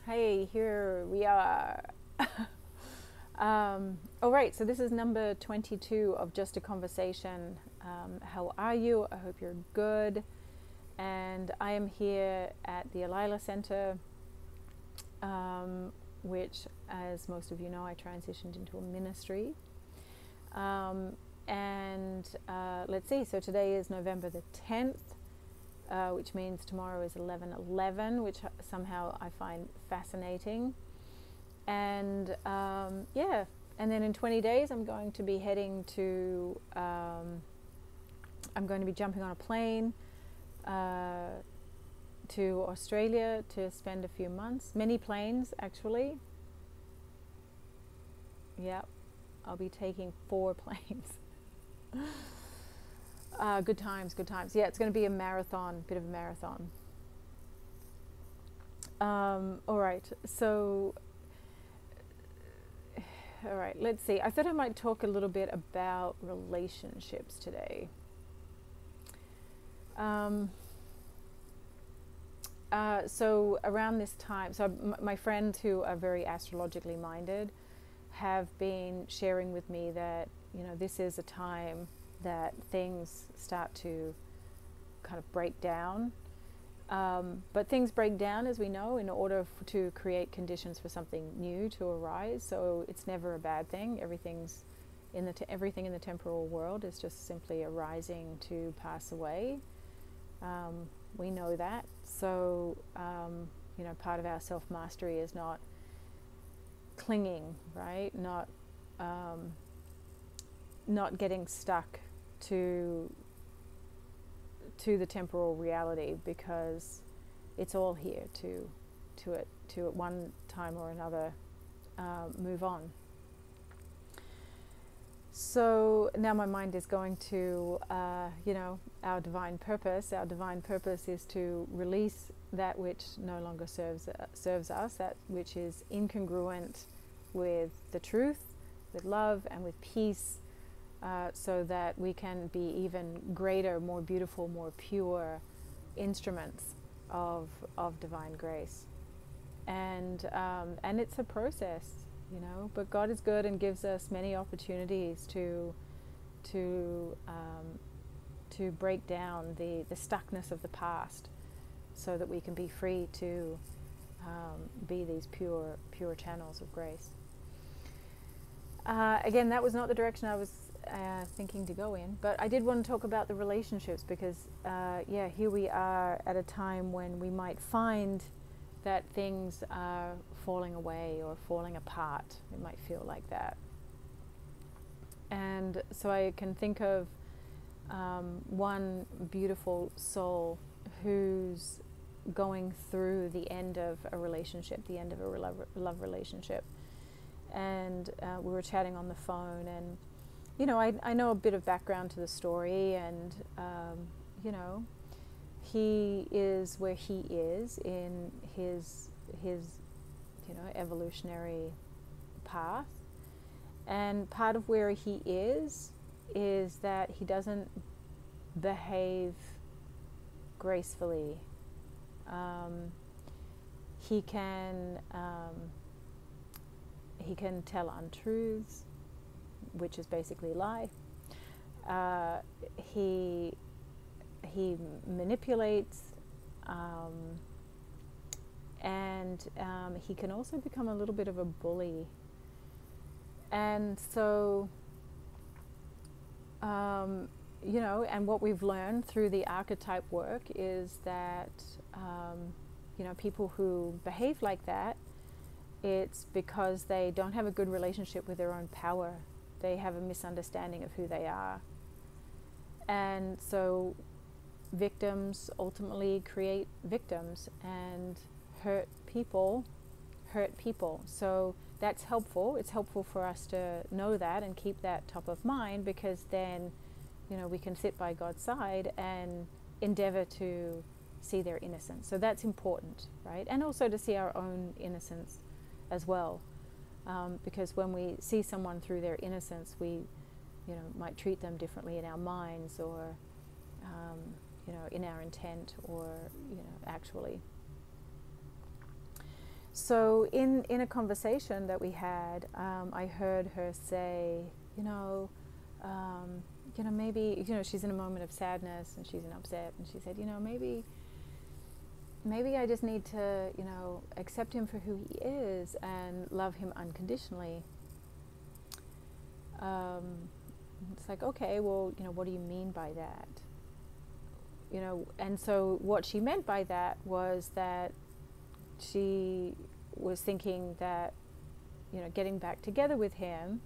Hey, here we are. All right, so this is number 22 of Just a Conversation. How are you? I hope you're good. And I am here at the Alila Center, which, as most of you know, I transitioned into a ministry. Let's see, so today is November the 10th. Which means tomorrow is 11/11, which somehow I find fascinating. And and then in 20 days I'm going to be heading to, I'm going to be jumping on a plane to Australia to spend a few months. Many planes, actually. Yep, I'll be taking 4 planes. Good times, good times. Yeah, it's going to be a marathon, bit of a marathon. All right, so, all right, let's see. I thought I might talk a little bit about relationships today. So around this time, so my friends who are very astrologically minded have been sharing with me that, this is a time that things start to kind of break down. But things break down, as we know, in order to create conditions for something new to arise. So it's never a bad thing. Everything in the temporal world is just simply arising to pass away. We know that. So, part of our self-mastery is not clinging, right? Not getting stuck to the temporal reality, because it's all here to at one time or another move on. So now my mind is going to our divine purpose. Our divine purpose is to release that which no longer serves us, that which is incongruent with the truth, with love, and with peace. So that we can be even greater, more beautiful, more pure instruments of divine grace. And it's a process, but God is good and gives us many opportunities to break down the stuckness of the past, so that we can be free to be these pure channels of grace. Again, that was not the direction I was thinking to go in, but I did want to talk about the relationships, because here we are at a time when we might find that things are falling away or falling apart. It might feel like that. And so I can think of one beautiful soul who's going through the end of a relationship, the end of a love relationship. And we were chatting on the phone, and I know a bit of background to the story, and he is where he is in his evolutionary path, and part of where he is that he doesn't behave gracefully. He can tell untruths, which is basically lie. He manipulates, and he can also become a little bit of a bully. And so, and what we've learned through the archetype work is that, people who behave like that, it's because they don't have a good relationship with their own power. They have a misunderstanding of who they are. And so victims ultimately create victims, and hurt people. So that's helpful. It's helpful for us to know that and keep that top of mind, because then, we can sit by God's side and endeavor to see their innocence. So that's important, right? And also to see our own innocence as well. Because when we see someone through their innocence, we, might treat them differently in our minds, or, in our intent, or, actually. So in a conversation that we had, I heard her say, maybe, she's in a moment of sadness and she's upset, and she said, maybe I just need to, accept him for who he is and love him unconditionally. It's like, okay, well, what do you mean by that? And so what she meant by that was that she was thinking that, getting back together with him,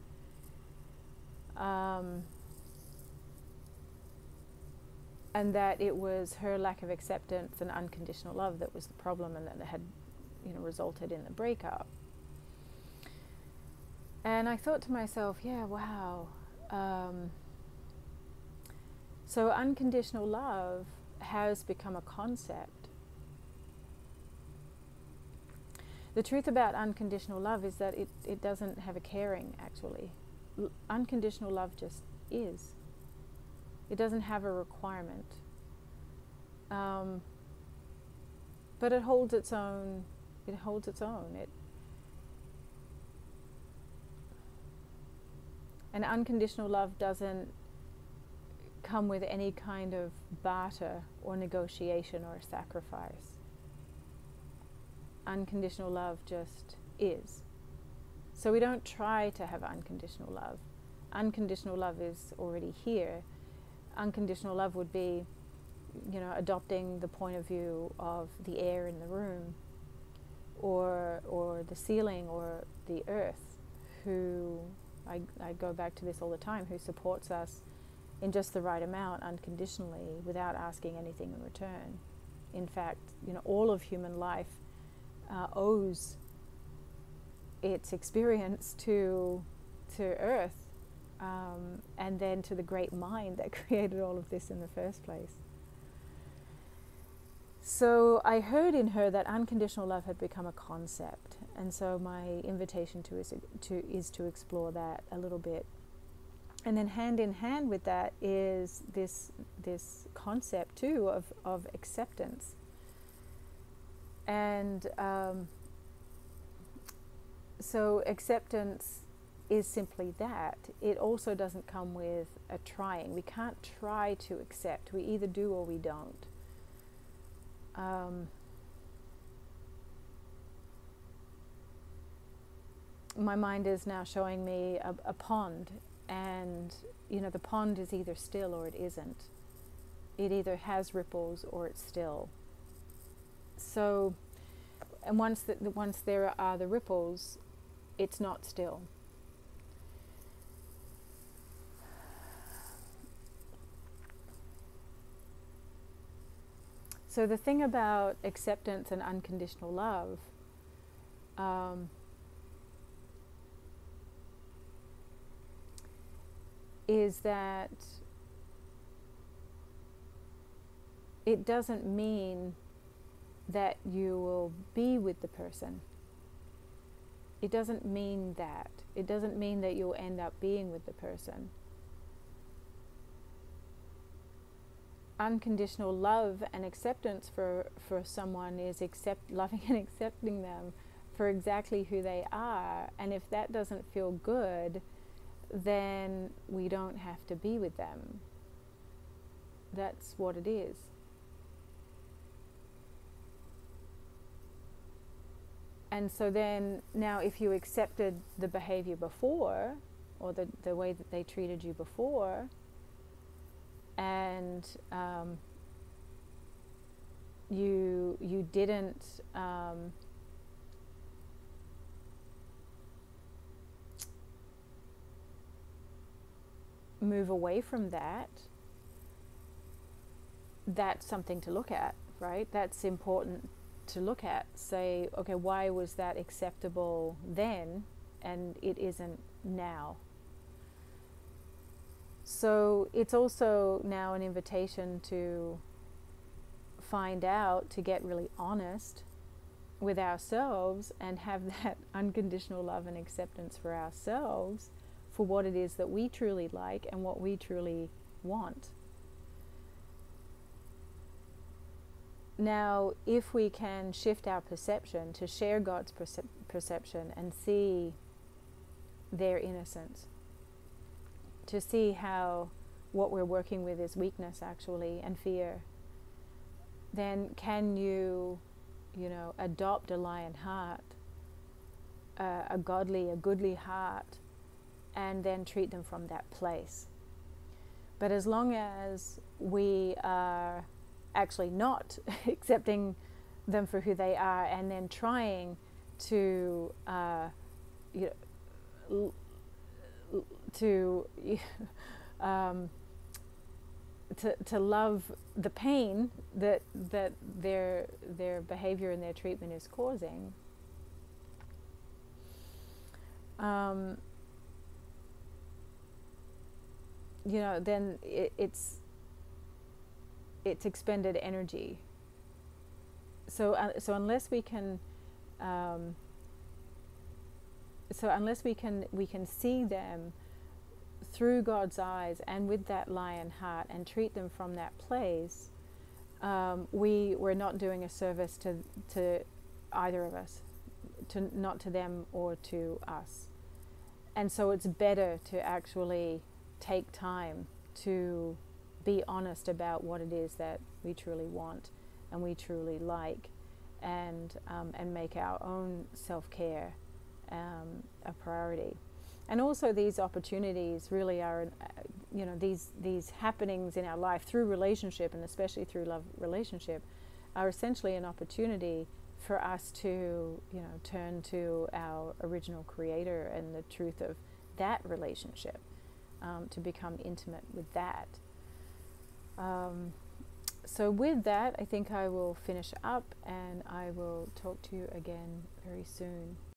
and that it was her lack of acceptance and unconditional love that was the problem, and that had, resulted in the breakup. And I thought to myself, yeah, wow. So unconditional love has become a concept. The truth about unconditional love is that it doesn't have a caring, actually. Unconditional love just is. It doesn't have a requirement. But it holds its own. It holds its own. And unconditional love doesn't come with any kind of barter or negotiation or sacrifice. Unconditional love just is. So we don't try to have unconditional love. Unconditional love is already here. Unconditional love would be, adopting the point of view of the air in the room, or the ceiling, or the earth, who, I go back to this all the time, who supports us in just the right amount unconditionally without asking anything in return. In fact, all of human life owes its experience to earth, and then to the great mind that created all of this in the first place. So I heard in her that unconditional love had become a concept, and so my invitation is to explore that a little bit. And then hand in hand with that is this concept too of acceptance. And so acceptance is simply that. It also doesn't come with a trying. We can't try to accept. We either do or we don't. My mind is now showing me a pond, and the pond is either still or it isn't. It either has ripples or it's still. So, and once there are the ripples, it's not still. So the thing about acceptance and unconditional love is that it doesn't mean that you will be with the person. It doesn't mean that. It doesn't mean that you'll end up being with the person. Unconditional love and acceptance for someone is loving and accepting them for exactly who they are. And if that doesn't feel good, then we don't have to be with them. That's what it is. And so then, now if you accepted the behavior before, or the way that they treated you before, and you didn't move away from that, that's something to look at, right? That's important to look at. Say, okay, why was that acceptable then and it isn't now? So it's also now an invitation to find out, to get really honest with ourselves and have that unconditional love and acceptance for ourselves for what it is that we truly like and what we truly want. Now, if we can shift our perception to share God's perception and see their innocence, to see how what we're working with is weakness actually and fear, then can you adopt a lion heart, a goodly heart, and then treat them from that place. But as long as we are actually not accepting them for who they are, and then trying to to love the pain that their behavior and their treatment is causing, then it's expended energy. So unless we can see them through God's eyes and with that lion heart and treat them from that place, we're not doing a service to either of us, not to them or to us. And so it's better to actually take time to be honest about what it is that we truly want and we truly like, and make our own self-care a priority. And also, these opportunities really are, these happenings in our life through relationship, and especially through love relationship, are essentially an opportunity for us to, turn to our original Creator and the truth of that relationship, to become intimate with that. So with that, I think I will finish up, and I will talk to you again very soon.